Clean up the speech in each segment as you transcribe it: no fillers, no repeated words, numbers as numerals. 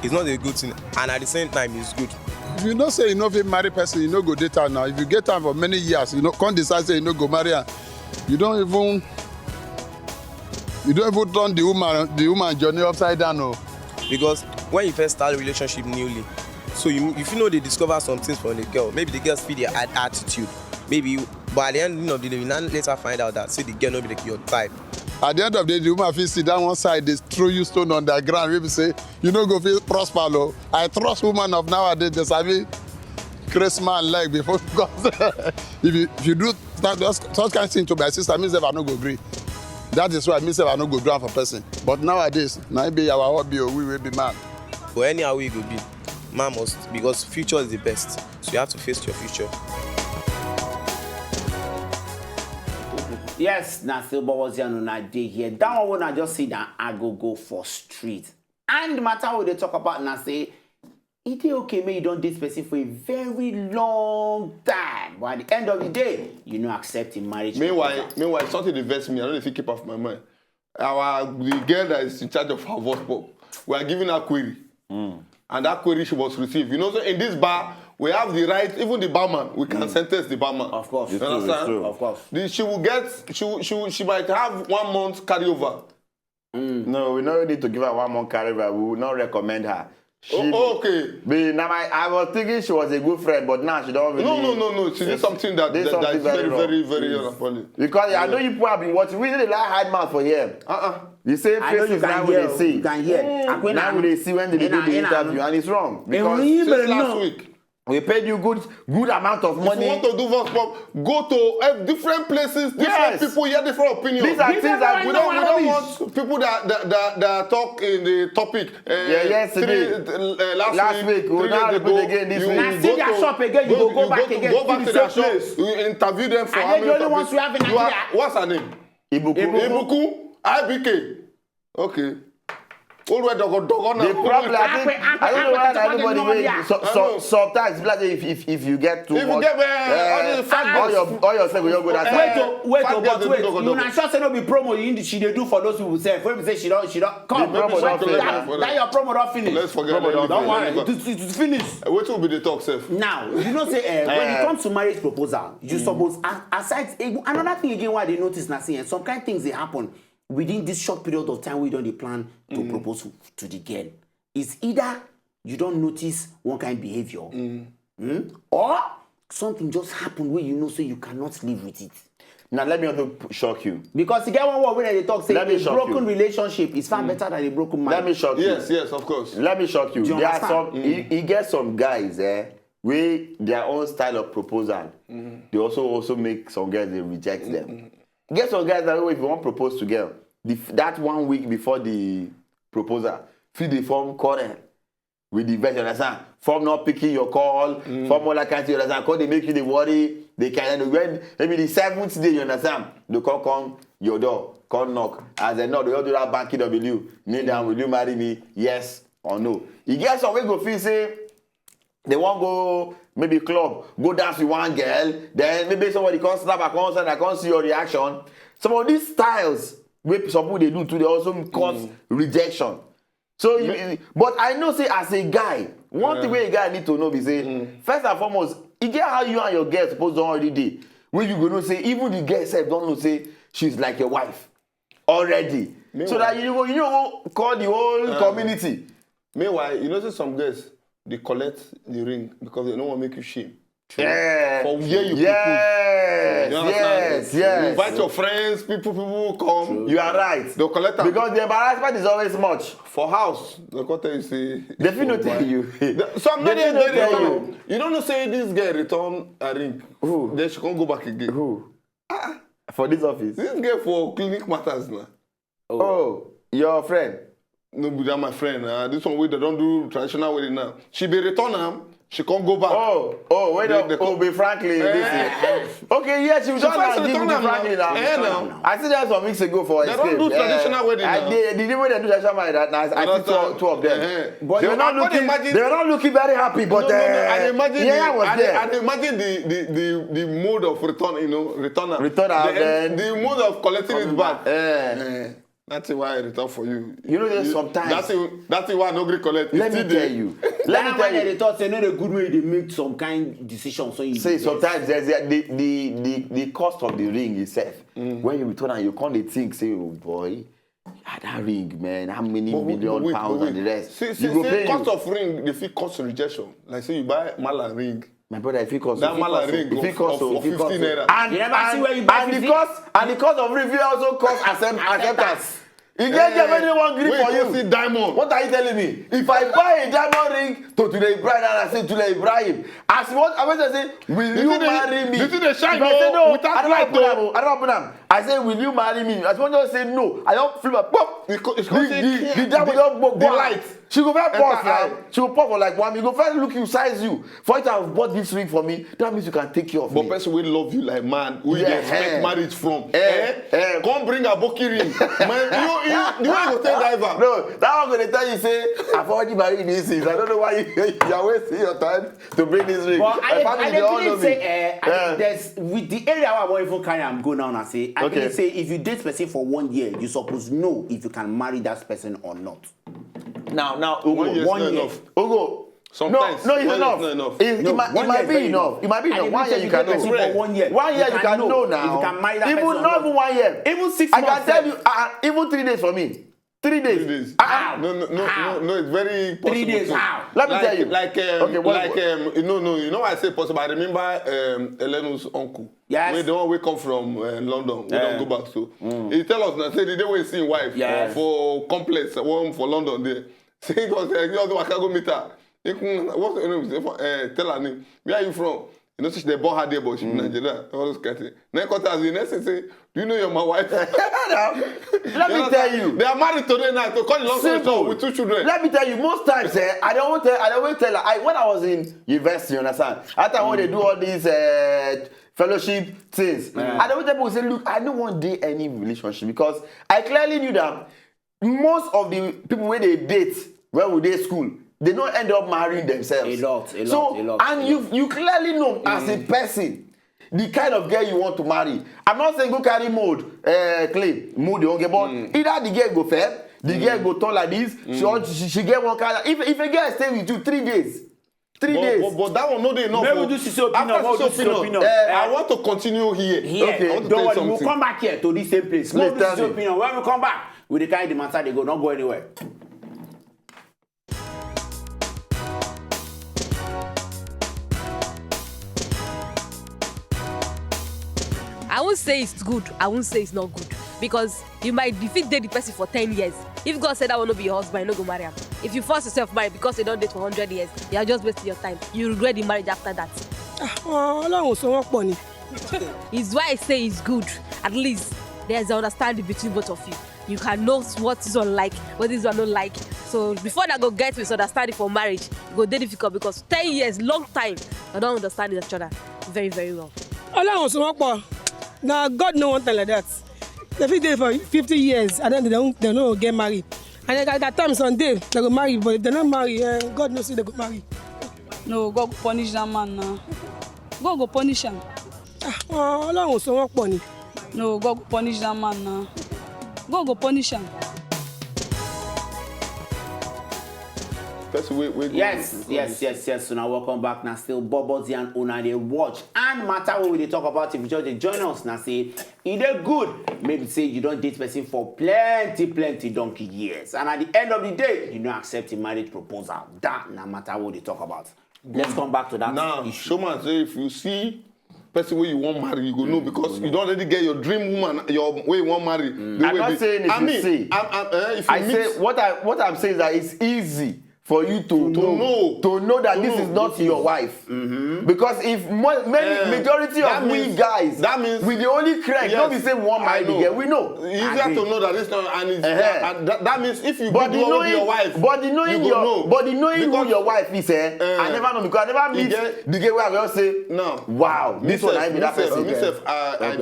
it's not a good thing, and at the same time, it's good. If you know say you no fit marry person, you no go date her now. If you get her for many years, you know, can't decide say you no go marry her. You don't even turn the woman journey upside down, no. Because when you first start a relationship newly, so if you know they discover some things from the girl, maybe the girl feel their attitude, maybe, but at the end of the day, you now later find out that say the girl not be your type. At the end of the day, the woman feel sit down one side, they throw you stone on the ground. Maybe say, you no go feel prosper, no. I trust women of nowadays, they sabi crazy man like before, because if you do such kind of thing to my sister, means if I no go agree. That is why I means if I no go ground for person. But nowadays, now be our hobby or we will be man. But anyhow we go be, man must, because future is the best. So you have to face your future. Yes, now still BOBOS on that day here. That one when I just see that I go for street. And the matter what they talk about now say, it is okay, maybe you don't date person for a very long time. But at the end of the day, you know accepting marriage. Meanwhile, something invest me. I don't know if you keep off my mind. The girl that is in charge of her voice pop, we are giving her query. And that query she was received. You know, so in this bar, we have the right, even the barman, we can sentence the barman. Of course. You understand? Of course. She will get, she might have 1 month carryover. No, we don't need to give her 1 month carryover. We will not recommend her. Okay. Now I was thinking she was a good friend, but now she don't really... No. She did something that is very unapologetic. Because I know you people have been watching. We really like hide mouth for here. The same faces now we see. You can hear. Now we see when they do the interview, and it's wrong. Because since last week, we paid you good amount of money. If you want to do voice pop, go to different places, different people hear different opinions. These are things that we don't want people that talk in the topic. Yesterday, last week, we now repeat again this week. Now see their shop again, you go back again. Go back to their shop. You interview them for how many the only ones we have in Nigeria. What's her name? Ibuku. IBK. Okay. The problem, I don't know why everybody sometimes like if you get too much, all your stuff will go that side. Wait, you not sure say no be promo she dey do for those people say. When we say she don't come, that your promo don't finish. Let's forget it. Don't worry, it's finished. What will be the talk, Seth? Now, you know say when it comes to marriage proposal, you suppose aside another thing again why they notice now saying some kind of things they happen within this short period of time we don't plan to propose to the girl. It's either you don't notice one kind of behavior or something just happened where you know so you cannot live with it. Now let me also shock you. Because you get one word when they talk say a broken relationship is far better than a broken marriage. Let me shock you. Yes, of course. Let me shock you. You there are some you get some guys where their own style of proposal. They also make some guys they reject them. Get some guys that if you want to propose to girl, that 1 week before the proposal, fill the form current with the version, understand? Form not picking your call, form all that kind of thing, understand? Because they make you the worry, they can when maybe the 7th day, you understand? They come your door, come knock. As they know, they all do that banking W. Kneel down, will you marry me? Yes or no? You get some way go feel say they won't go maybe club, go dance with one girl, then maybe somebody come snap a concert, I can't see your reaction. Some of these styles, some people they do too, they also cause rejection. So, but I know say as a guy, one thing where a guy need to know is say, first and foremost, you get how you and your girl supposed to already date. When you gonna say, even the girl self don't know say she's like your wife already. Meanwhile, so that you know call the whole community. Meanwhile, you notice some girls they collect the ring because they don't want to make you shame. Yeah. For where you yes. You invite your friends, people come. True. You are right. They'll collect them. Because the embarrassment is always much. For house, they'll tell you say. They feel not tell you. Some they tell you. You don't know say this girl return a ring. Who? Then she can't go back again. Who? For this office. This girl for clinic matters now. Oh, your friend. No, but that's my friend. This one way they don't do traditional wedding now. She be return them. She can't go back. Wait up. Be Franklin. Okay, yes, she was trying to give me Franklin now. I see that some weeks ago for They don't do traditional wedding now. The way they do traditional wedding, I see two of them. But they were not looking very happy, but I imagine was there. I imagine the mode of return, returner. Then the mode of collecting it back. That's why I return for you. You know, there's sometimes. That's why I no agree collect. Let me tell you. Let me tell you. They thought say no the good way they make some kind decision. So you say sometimes there's the cost of the ring itself. When you return and you can't think, say, oh boy, that ring, man, how many million pounds and the rest? See, cost of ring, they feel cost rejection. Like say you buy Mala ring. My brother, if it costs that Mala ring of 15 naira. And you never see where you buy the cost of review also cost acceptance. You get them anyone green for you. See diamond. What are you telling me? If I buy a diamond ring to Ibrahim and I say to Ibrahim, as what I was say, will you marry me? You see the shine? If I say no, without I don't open them. I say, will you marry me? As one just say no, I don't flip up. Pop. The diamond don't go light. She go first pause now. She will pause for like 1 minute. Go first look you, size you. For it to have bought this ring for me, that means you can take care of me. But person will love you like man, who you expect marriage from. Come bring a Boki ring. Man, you want to tell diver? No, that one gonna tell you say, I've already married this things. I don't know why you're wasting your time to bring this ring. But I didn't say, there's with the area where I want even carry I'm going now and say, I didn't say if you date person for 1 year, you supposed to know if you can marry that person or not. Now, Ugo, 1 year is not enough. Ugo. Sometimes no, it's enough. Not enough. It might be enough. It might be enough. 1 year you can know. For 1 year. 1 year you can know now. If you can marry that person. Even not even 1 year. Even 6 months. I can tell you, even 3 days for me. 3 days. 3 days. How? No, it's very possible. 3 days. How? Let me tell you. You know why I say possible? I remember Elenu's uncle. Yes. When the one we come from London, we don't go back to. He tell us now, say the day we see his wife for complex, one for London there. Say he was I can go meet her. What's her name? Tell her name. Where are you from? You know, they born her there, but she's Nigeria. All those kind of things. Then contact the next say, do you know you're my wife? Let me tell you. They are married today now to call the long story with 2 children. Let me tell you, most times, I always tell her, when I was in university, you understand? After when they do all these fellowship things, I always tell people, say, look, I don't want to date any relationship because I clearly knew that most of the people when they date, when we date school, they don't end up marrying themselves. A lot. And you clearly know as a person the kind of girl you want to marry. I'm not saying go carry mode, claim mode you won't get, but either the girl go fair, the girl go turn like this, she get one kind of, if a girl stay with you 3 days. 3 days. But that one no dey enough. Maybe we do Sisi opinion. I want to continue here. Okay. I want to Don't tell you worry, something. we'll come back here to this same place. Please Sisi tell me. opinion. When we come back, we dey carry the matter, they go, not go anywhere. I won't say it's good. I won't say it's not good. Because you might defeat date the person for 10 years. If God said that will not be your husband, you no go marry him. If you force yourself married because you don't date for 100 years, you are just wasting your time. You regret the marriage after that. It's why I say it's good. At least there's an understanding between both of you. You can know what is one like, what is one not like. So before that go get misunderstanding for marriage, it go dey difficult because 10 years, long time, you don't understand each other very, very well. Now God no one time like that. They fit there for 50 years and then they don't get married. And at that time someday they go marry, but if they don't marry, God knows if they go marry. No, God go punish that man now. God go punish him. No, God go punish that man now. God go punish him. Yes. So now welcome back. Now still BOBOS and Una they watch and matter what we dey talk about. If you just dey join us now, say it is good. Maybe say you don't date person for plenty donkey years, and at the end of the day, you don't accept a marriage proposal. That no matter what they talk about. Let's come back to that issue. Showman say if you see person where you want marry, you go know because you don't already get your dream woman, your way you want marry. I'm not saying if you say what I'm saying is that it's easy for you to know that this is not your wife. Because if majority of we guys, that means we the only correct, don't be saying one marry the girl, we know. It's easier to know that it's not, and that means if you be your wife, but the knowing who your wife is, I never know because I never meet the girl where I just say, no, wow, this one I be that person.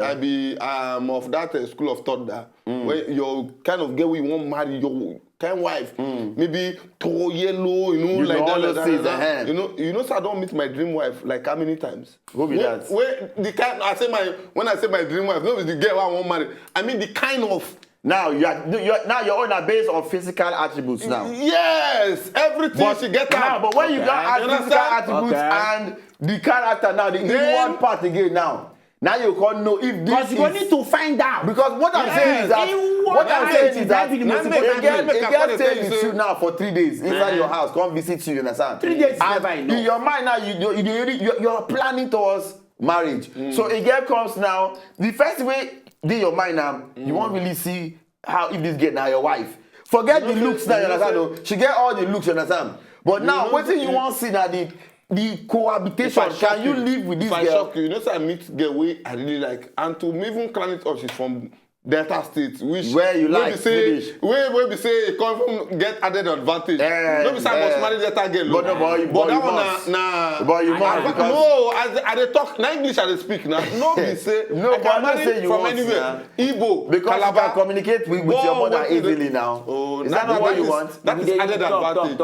I be of that school of thought that when your kind of girl you want marry your kind wife, maybe tall, yellow, like that. You know, so I don't meet my dream wife like how many times? Who be that? When I say my dream wife, no, it's the girl I want marry. I mean the kind of Now your own are based on physical attributes now. Yes, everything But she get now, out. but when you don't add You physical understand? attributes and the character now, the inward part again now. Now you can't know if this Because is... you need to find out. Because what I'm saying is that... What I'm saying is that... A girl stay with you now for 3 days inside your house, come visit you understand? 3 days is And never enough. in your mind now, you're planning towards marriage. So a girl comes now, the first way in your mind now, you won't really see how if this girl now your wife. Forget the looks now, you understand? Though. She get all the looks, you understand? But now, what thing you want to see now, the cohabitation, can you live with this girl? Shock you know, say I meet girl way I really like, and to even climb it up, she's from Delta State, which where you like say where we say come from get added advantage. No be say I must marry Delta girl. But that one na. But you must because no, I dey talk na English I dey speak now. No be say no, I but can I'm not marry saying you from want anywhere. Igbo, because Calabar. you can communicate with your mother easily now. Oh, is that not what you want? That is added advantage.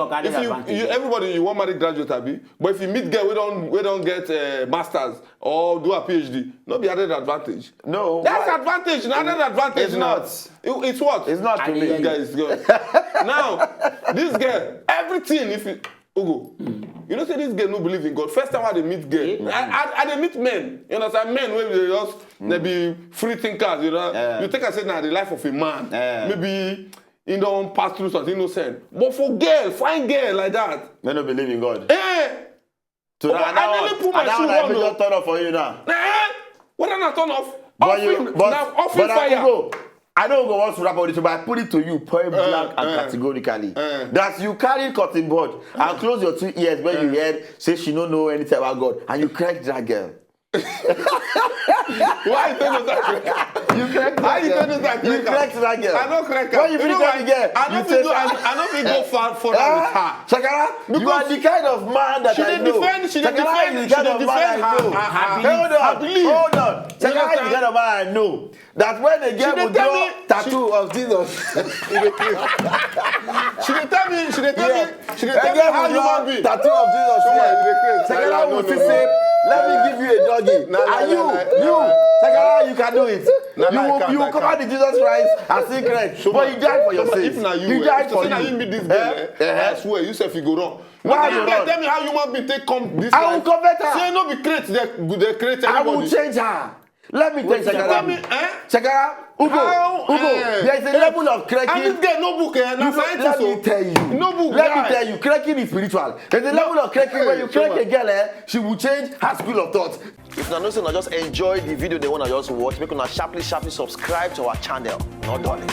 If everybody you want marry graduate abi, but if you meet girl we don't get masters or do a PhD, no be added advantage. No, that's advantage. Not added advantage. It's now. not. It's what? It's not to me. This guy is good. Now, this girl, everything. If you Ugo, you know say this girl no believe in God. First time I dey meet girl, I dey meet men. You understand? Men wey they just they be free thinkers. You know, you think I said now the life of a man. Maybe he don't pass through something innocent. But for girl, fine girl like that, men don't believe in God. So I really put my shoe on. Don't turn off for you now. What am I turn off? But fire. I don't go want to rap about this, but I put it to you point blank and categorically that you carry cotton bud and close your 2 ears when you heard say she don't know anything about God and you crack that girl. Why you tell us that? You crack that girl. You crack that girl. I don't crack her. When you finish the girl, I don't think go far further with her. Shakara, you are the kind of man that I know. She defend Hold on. Shakara is the kind of man I know. That when a girl will draw tattoo of Jesus, she tell me how you want be. Tattoo of Jesus. Shakara will say, let me give you a doggy. And you, Shakara, you can do it. You will cover the Jesus Christ as secret. But you died for your sins. You died for you. You meet this girl, I swear, you say you go wrong. Why you wrong? Tell me how you want me to come this I will convert her. Say no be create they create anybody. I will change her. Let me tell you, Shakara. Shakara, Ugo, there is a level of cracking. And this girl no book, let me tell you. No book, let me tell you, cracking is spiritual. There's a level of cracking where you crack a girl, she will change her school of thought. If you know, just enjoy the video they want to just watch, make una sharply subscribe to our channel. Not darling.